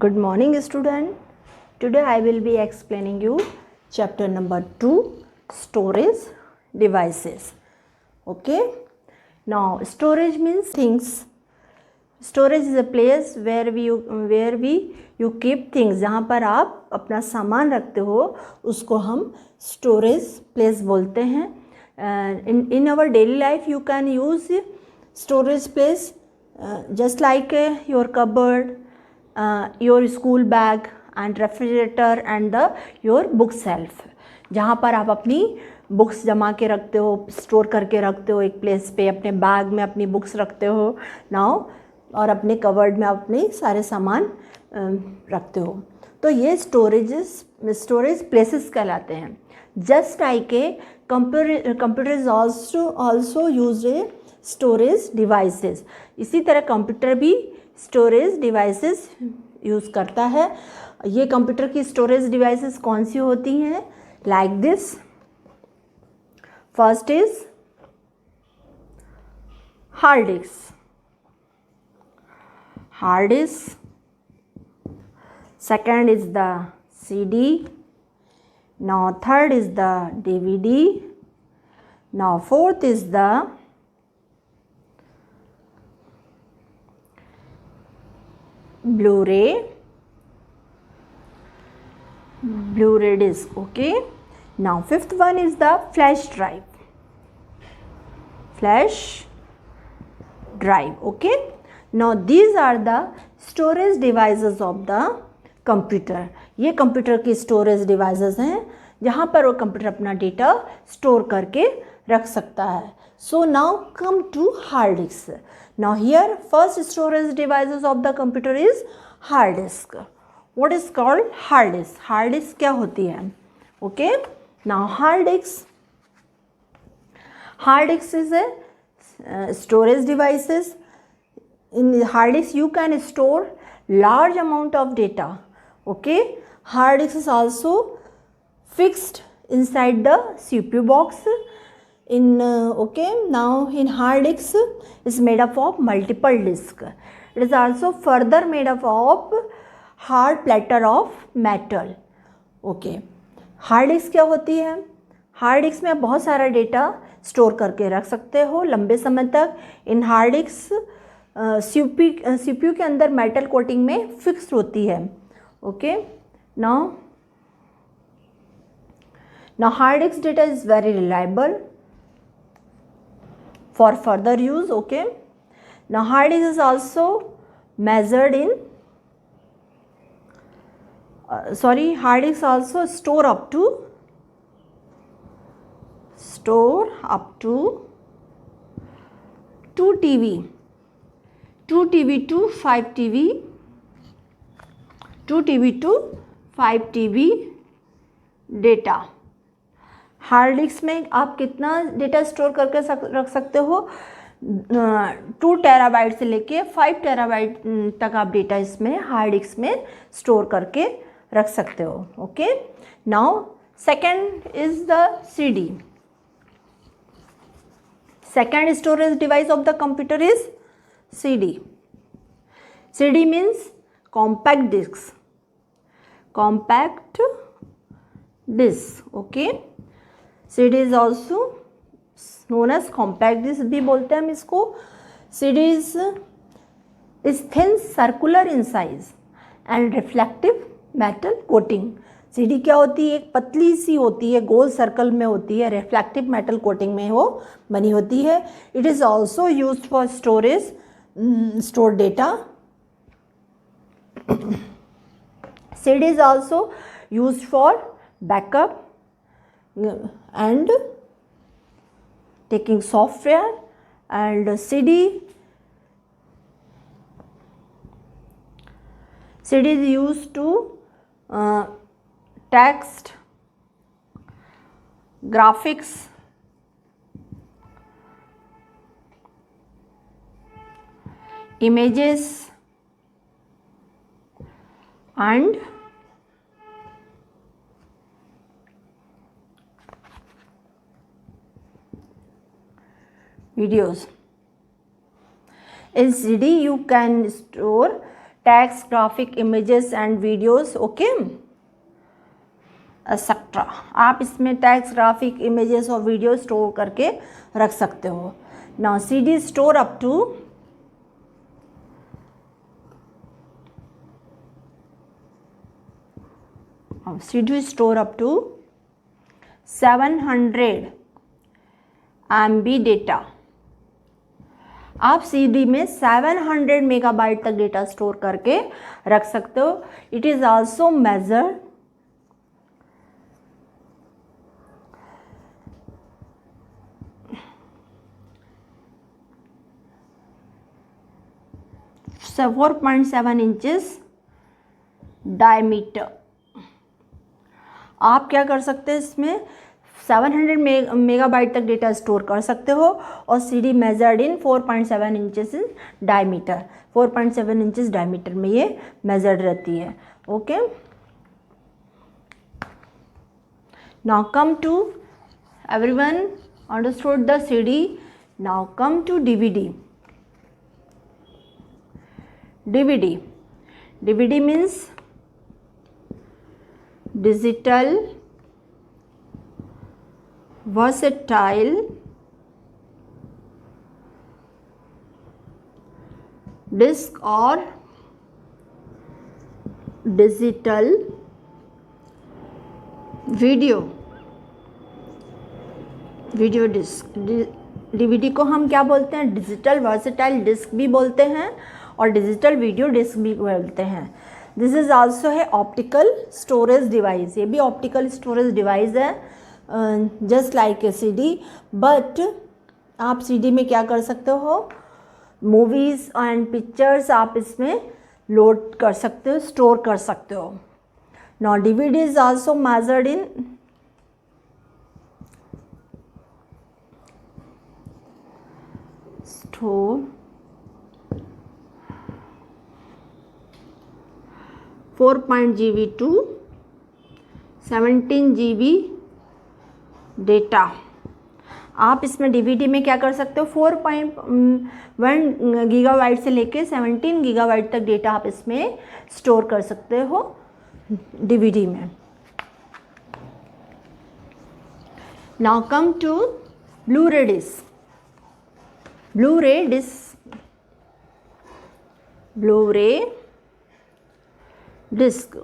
Good morning student. Today I will be explaining you chapter number 2, storage devices. Okay. Now storage means things. Storage is a place where you keep things. जहाँ पर आप अपना सामान रखते हो उसको हम storage place बोलते हैं. In our daily life you can use storage place just like your cupboard, your school bag and refrigerator and your book shelf. जहाँ पर आप अपनी बुक्स जमा के रखते हो, स्टोर करके रखते हो एक प्लेस पे, अपने बैग में अपनी बुक्स रखते हो नाउ, और अपने कवर्ड में अपने सारे सामान रखते हो. तो ये स्टोरेज प्लेसेस कहलाते हैं. Just like a computer is also use A storage devices. इसी तरह कंप्यूटर भी स्टोरेज डिवाइसेस यूज़ करता है. ये कंप्यूटर की स्टोरेज डिवाइसेस कौन सी होती हैं? Like this. First is hard disc. Second is the CD. Now third is the DVD. Now fourth is the Blu-ray disc. Okay. Now fifth one is the flash drive. Okay. Now these are the storage devices of the computer. ये computer की storage devices हैं जहाँ पर वो computer अपना data store करके रख सकता है. So now come to hard disk. Now here first storage devices of the computer is hard disk. What is called hard disk? Hard disk क्या होती है? Okay. Now hard disk is a storage devices. In hard disk you can store large amount of data. Okay. Hard disk is also fixed inside the CPU box. Okay. Now in hard disk is made up of multiple disk. It is also further made up of hard platter of metal. Okay. Hard disk क्या होती है? Hard disk में आप बहुत सारा data store करके रख सकते हो लंबे समय तक. इन हार्ड डिस्क सीपीयू के अंदर मेटल कोटिंग में फिक्स होती है. Okay. Now hard disk data is very reliable for further use. Okay. Now hard disk is also measured in hard disk also store up to 2 TV to 5 TB data. Hard disk में आप कितना data store करके रख सकते हो? 2 terabyte से लेके 5 terabyte तक आप डेटा इसमें हार्ड डिस्क में स्टोर करके रख सकते हो. Okay. Now second is the CD. Second storage device of the computer is CD. CD means compact disc. Okay. CD is also known as compact disc भी बोलते हैं हम इसको. CD is thin circular in size and reflective metal coating. CD क्या होती है? एक पतली सी होती है, गोल सर्कल में होती है, रिफ्लेक्टिव मेटल कोटिंग में वो बनी होती है. It is also used for stored data. CD is also used for backup and taking software, and CD is used to text, graphics, images and videos. In CD you can store text, graphic, images and videos, okay, etcetera. आप इसमें text, graphic, images और video store करके रख सकते हो। Now CD store up to 700 MB data. आप CD में 700 megabyte तक डेटा स्टोर करके रख सकते हो। It is also measured so 4.7 inches diameter. आप क्या कर सकते हैं, इसमें 700 मेगाबाइट तक डेटा स्टोर कर सकते हो और CD measured in 4.7 inches diameter. 4.7 inches diameter में ये मेजर्ड रहती है, okay. Now come to everyone understood the CD। Now come to DVD। DVD means digital versatile disc or digital video disc. DVD को हम क्या बोलते हैं, डिजिटल वर्सेटाइल डिस्क भी बोलते हैं और डिजिटल वीडियो डिस्क भी बोलते हैं। दिस इज़ आल्सो है ऑप्टिकल स्टोरेज डिवाइस। ये भी ऑप्टिकल स्टोरेज डिवाइस है, just like A CD। But आप CD में क्या कर सकते हो, मूवीज़ एंड पिक्चर्स आप इसमें लोड कर सकते हो, स्टोर कर सकते हो। Now DVD is also measured in store 4.GB to 17GB data. आप इसमें DVD में क्या कर सकते हो, 4.1 गीगाबाइट से लेके 17 गीगाबाइट तक डेटा आप इसमें स्टोर कर सकते हो DVD में। Now come to Blu-ray disc. Blu-ray disk.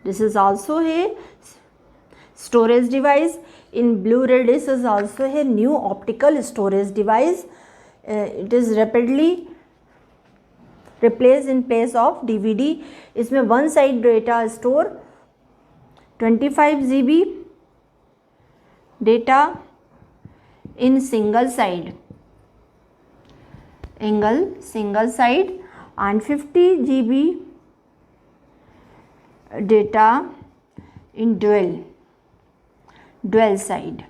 This is also a storage device. In Blu-ray disc is also a new optical storage device. It is rapidly replaced in place of DVD. इसमें one side data store 25GB data in single side and 50GB data in dual side.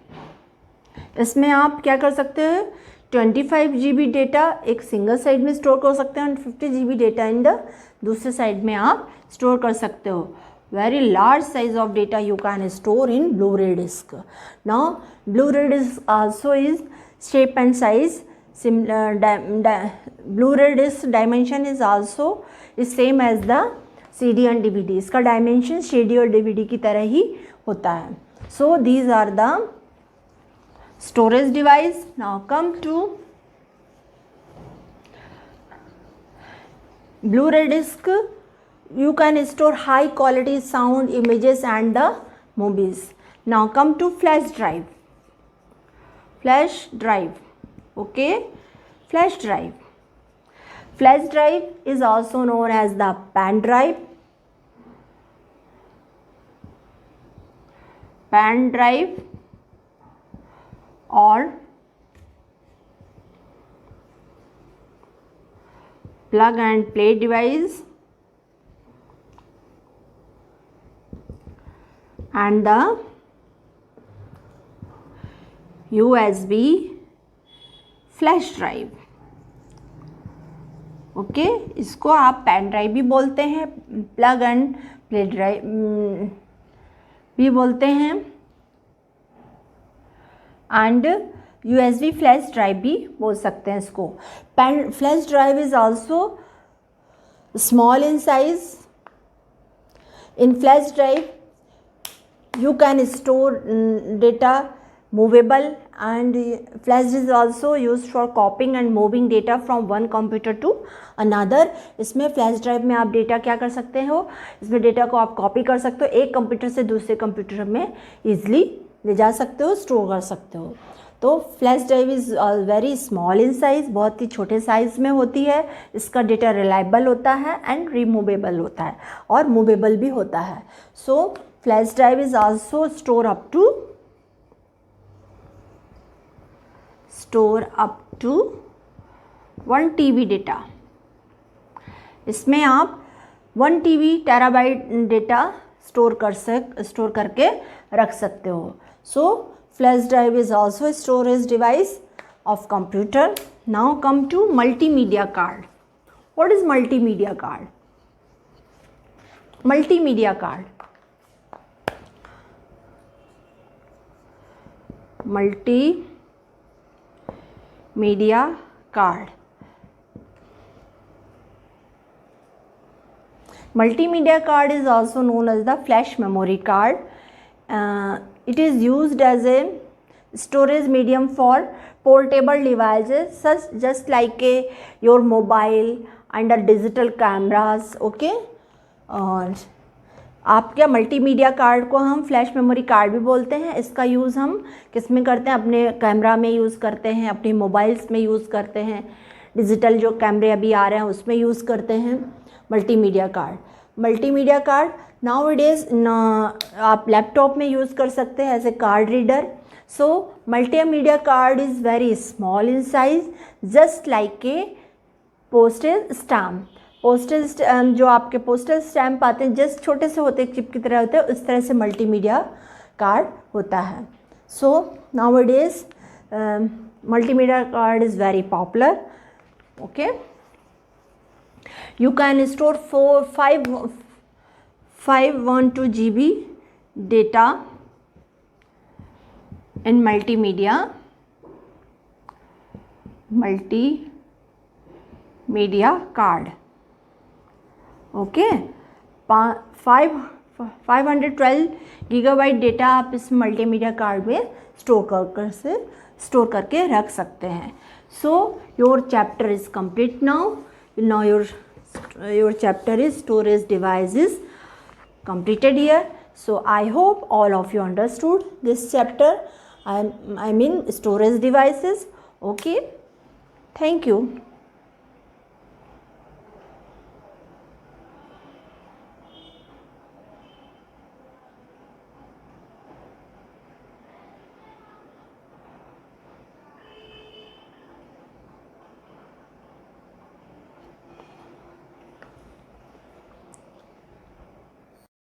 इसमें आप क्या कर सकते हैं, 25GB data एक single side में store कर सकते हैं और 50GB डेटा इन द दूसरे साइड में आप स्टोर कर सकते हो। Very large size of data you can store in Blu-ray disc. Now Blu-ray disc also is shape and size Blu-ray disc dimension is also is same as the CD and DVD। इसका dimension CD और DVD की तरह ही होता है। So these are the storage device. Now come to Blu-ray disc. You can store high quality sound, images and the movies. Now come to flash drive. Okay, flash drive is also known as the pen drive or plug and play device, and the USB flash drive। Okay, इसको आप pen drive भी बोलते हैं, plug and play drive भी बोलते हैं and USB flash drive भी बोल सकते हैं इसको। Flash drive is also small in size. In flash drive you can store data movable, and flash is also used for copying and moving data from one computer to another. इसमें flash drive में आप data क्या कर सकते हो, इसमें data को आप कॉपी कर सकते हो, एक कंप्यूटर से दूसरे कंप्यूटर में ईजिली ले जा सकते हो, स्टोर कर सकते हो. तो flash drive is very small in size, बहुत ही छोटे साइज़ में होती है. इसका डेटा रिलायबल होता है एंड रिमूवेबल होता है और मूवेबल भी होता है. So flash drive is also store up to 1 TB data. इसमें आप 1 TB टेराबाइट डेटा स्टोर करके रख सकते हो. सो flash drive is also a storage device of computer. Now come to multimedia card. What is multimedia card? Multimedia card. Multimedia card. Multimedia card is also known as the flash memory card. It is used as a storage medium for portable devices such just like your mobile and digital cameras. Okay, और आप क्या multimedia card को हम flash memory card भी बोलते हैं. इसका use हम किस में करते हैं, अपने कैमरा में यूज़ करते हैं, अपने मोबाइल्स में यूज़ करते हैं, डिजिटल जो कैमरे अभी आ रहे हैं उसमें यूज़ करते हैं multimedia card. Multimedia card nowadays आप लैपटॉप में यूज़ कर सकते हैं as a card reader. So multimedia card is very small in size just like a postage stamp. Postage जो आपके पोस्टल स्टैम्प आते हैं जस्ट छोटे से होते हैं, चिप की तरह होते हैं, उस तरह से मल्टीमीडिया कार्ड होता है. So nowadays multimedia card is very popular. Okay, you can store 512 GB data in multimedia card. Okay, 512 GB data आप इस मल्टीमीडिया कार्ड में स्टोर करके रख सकते हैं. So your chapter is complete now. Now your chapter is storage devices completed here. So I hope all of you understood this chapter. I mean storage devices. Okay, thank you.